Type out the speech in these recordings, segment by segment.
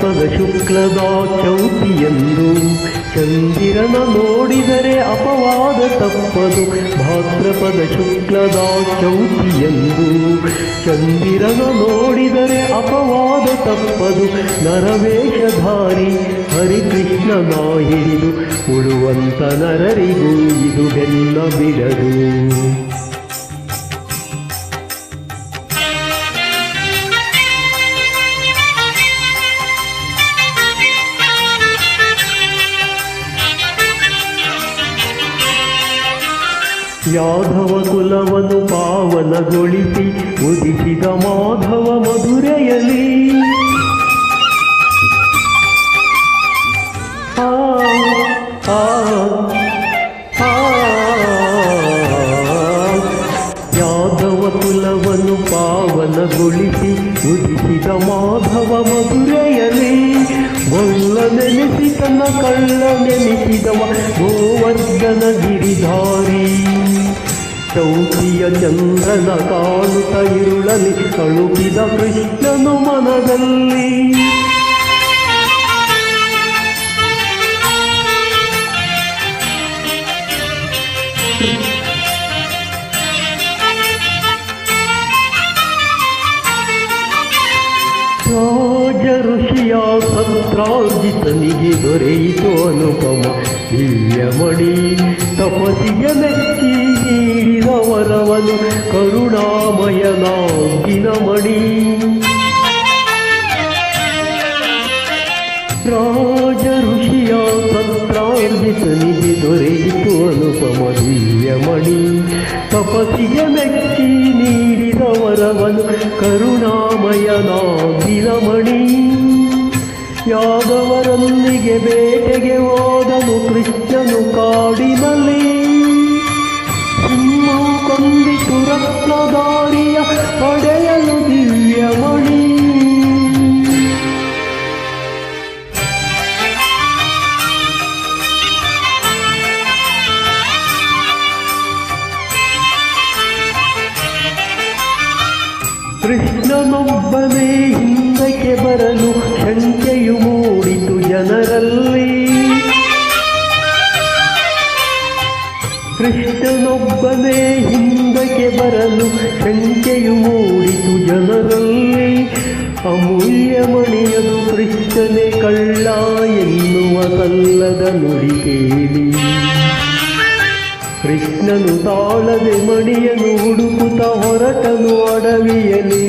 ಭಾದ್ರಪದ ಶುಕ್ಲದ ಚೌತಿಯಂದು ಚಂದಿರನ ನೋಡಿದರೆ ಅಪವಾದ ತಪ್ಪದು. ಭಾದ್ರಪದ ಶುಕ್ಲದ ಚೌತಿಯಂದು ಚಂದಿರನ ನೋಡಿದರೆ ಅಪವಾದ ತಪ್ಪದು. ನರವೇಷಧಾರಿ ಹರಿಕೃಷ್ಣನ ಹಿಡಿದು ಉಳುವಂತ ನರರಿಗೂ ಇದು ಬೆನ್ನ ಬಿಡದು. ಯಾದವ ಕುಲವನ್ನು ಪಾವನಗೊಳಿಸಿ ಉದಿಸಿದ ಮಾಧವ ಮಧುರೆಯಲಿ ಯಾದವ ಕುಲವನ್ನು ಪಾವನಗೊಳಿಸಿ ಉದಿಸಿದ ಮಾಧವ ಮಧುರೆಯಲಿ ಒಳ್ಳ ನೆನೆಸಿ ತನ್ನ ಕಳ್ಳ ನೆನೆಸಿದವ ಗೋವರ್ಧನ ಗಿರಿಧಾರಿ. ಚೌತಿಯ ಚಂದ್ರನ ಕಾಣುತ್ತ ಇರುಳಲಿ ತಳುಕಿದ ಕೃಷ್ಣನು ಮನದಲ್ಲಿ. ರಾಜ ಋಷಿಯ ಸತ್ರಾರ್ಜಿತನಿಗೆ ದೊರೆಯಿತು ಅನುಪಮ ದಿವ್ಯಮಣಿ. ತಪಸ್ಸಿಗೆ ಮೆಚ್ಚಿ ನೀಡಿದ ವರವನು ಕರುಣಾಮಯನಾಗಿನ ಮಣಿ. ರಾಜ ಋಷಿಯ ಸತ್ರಾರ್ಜಿತನಿಗೆ ದೊರೆಯಿತು ಅನುಪಮ ದಿವ್ಯಮಣಿ. ತಪಸ್ಸಿಗೆ ಮೆಚ್ಚಿ ನೀಡಿದ ವರವನು ಕರುಣಾಮಯನಾಗಿನ ಮಣಿ. ಯಾದವರೊಂದಿಗೆ ಬೇಟೆಗೆ ಹೋದನು ಕೃಷ್ಣನು ಕಾಡಿನಲ್ಲಿ. ಸಿಂಹ ಕೊಂದಿತು ರತ್ನಧಾರಿಯ ಪಡೆಯಲು ದಿವ್ಯಮಣಿ. ಕೃಷ್ಣನೊಬ್ಬನೇ ಹಿಂದಕ್ಕೆ ಬರಲು ಶಂಕೆಯು ಮೂಡಿತು ಜನರಲ್ಲಿ. ಕೃಷ್ಣನೊಬ್ಬನೇ ಹಿಂದಕ್ಕೆ ಬರಲು ಶಂಕೆಯು ಮೂಡಿತು ಜನರಲ್ಲಿ. ಅಮೂಲ್ಯ ಮಣಿಯದು ಕೃಷ್ಣನೇ ಕಳ್ಳ ಎನ್ನುವ ಸಲ್ಲದ ನುಡಿ ಕೇಳಿ ಕೃಷ್ಣನು ತಾಳದೆ ಮಣಿಯನು ಹುಡುಕುತ್ತ ಹೊರಟನು ಅಡವಿಯಲಿ.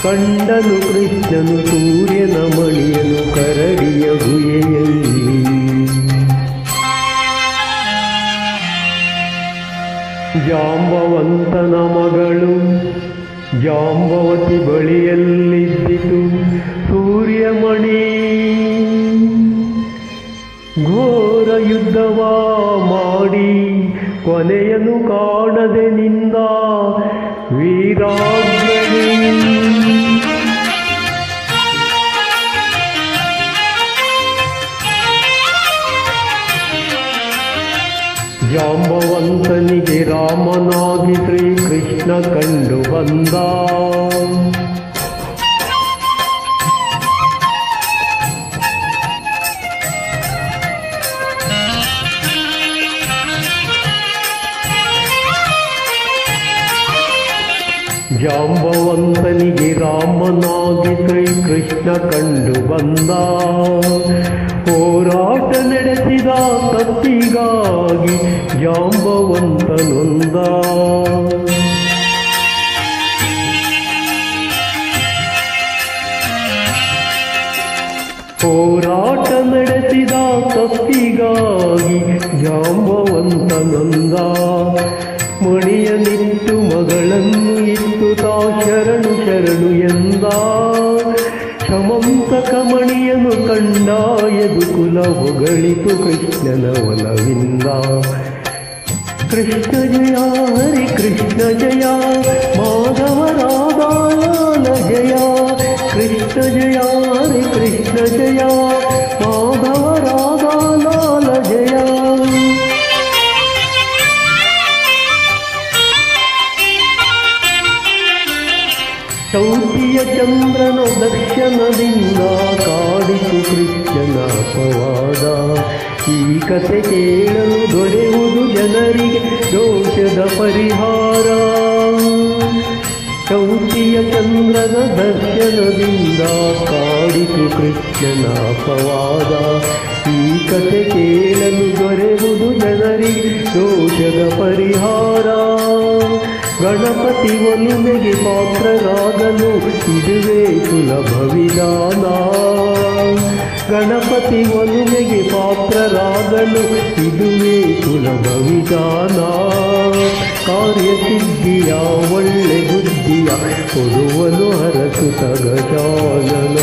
ಕಂಡನು ಕೃಷ್ಣನು ಸೂರ್ಯನ ಮಣಿಯನು ಕರಡಿಯ ಗುಹೆಯಲ್ಲಿ. ಜಾಂಬವಂತನ ಮಗಳು ಜಾಂಬವತಿ ಬಳಿಯಲ್ಲಿದ್ದಿತು ಸೂರ್ಯಮಣಿ. ಘೋರ ಯುದ್ಧವ ಮಾಡಿ ಕೊನೆಯನ್ನು ಕಾಣದೆ ನಿಂದ ವೀರಾಗ್ರಹಿ. ಜಾಂಬವಂತನಿಗೆ ರಾಮನಾಗಿ ಶ್ರೀಕೃಷ್ಣ ಕಂಡು ಬಂದ. ಜಾಂಬವಂತನಿಗೆ ರಾಮನಾಗಿ ಶ್ರೀಕೃಷ್ಣ ಕಂಡು ಬಂದ. ಹೋರಾಟ ನಡೆಸಿದ ತಪ್ಪಿಗಾಗಿ ಜಾಂಬವಂತನೊಂದ. ಹೋರಾಟ ನಡೆಸಿದ ತಪ್ಪಿಗಾಗಿ ಜಾಂಬವಂತನೊಂದ. ಮಣಿಯನಿತ್ತು ಮಗಳನ್ನು ಇತ್ತು ತಾ ಶರಣು ಶರಣು ಎಂದ. ಶಮಂತಕ ಮಣಿಯನು ಕಂಡ ಯದುಕುಲ ಹೊಗಳಿತು ಕೃಷ್ಣನ ಒಲವಿಂದ. ಕೃಷ್ಣ ಜಯ ಹರಿ ಕೃಷ್ಣ ಜಯ ಮಾಧವ ರಾಧಾಲಾಲ ಜಯ. ಕೃಷ್ಣ ಜಯ ಹರಿ ಕೃಷ್ಣ ಜಯ ಮಾಧವ ರಾಧಾಲಾಲ ಜಯ. ಚೌತಿಯ ಚಂದ್ರನ ದರ್ಶನದಿಂದ ಅಪವಾದ. ಈ ಕಥೆ ಕೇಳಲು ದೊರೆಯುವುದು ಜನರಿಗೆ ದೋಷದ ಪರಿಹಾರ. ಚೌತಿಯ ಚಂದ್ರನ ದರ್ಶನದಿಂದ ಕಾಡಿತು ಕೃಷ್ಣನ ಅಪವಾದ. ಈ ಕಥೆ ಕೇಳಲು ದೊರೆಯುವುದು ಜನರಿಗೆ ದೋಷದ ಪರಿಹಾರ. ಗಣಪತಿ ಒಲುಮೆಗೆ ಪಾತ್ರರಾಗಲು ಇದುವೇ ಸುಲಭ ವಿಧಾನ. ಗಣಪತಿ ಒಲುಮೆಗೆ ಪಾತ್ರರಾಗಲು ಇದುವೇ ಸುಲಭ ವಿಧಾನ. ಕಾರ್ಯಸಿದ್ಧಿಯ ಒಳ್ಳೆ ಬುದ್ಧಿಯ ಕೊಡುವನು ಹರಸುತ ಗಜಾನನ.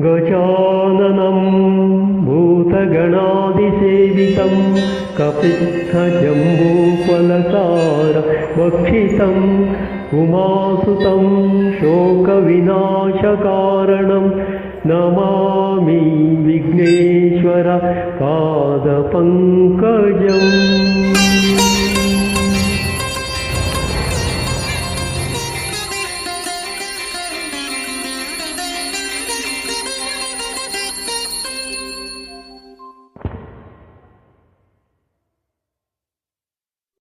ಗಜಾನನಂ ಭೂತಗಣಾದಿಸೇವಿತಂ ಕಪಿತ್ಥಜಂಬೂಫಲಸಾರ ಭಕ್ಷಿತಂ ಉಮಾಸುತಂ ಶೋಕವಿನಾಶಕಾರಣಂ ನಮಾಮಿ ವಿಘ್ನೇಶ್ವರ ಪಾದಪಂಕಜಂ.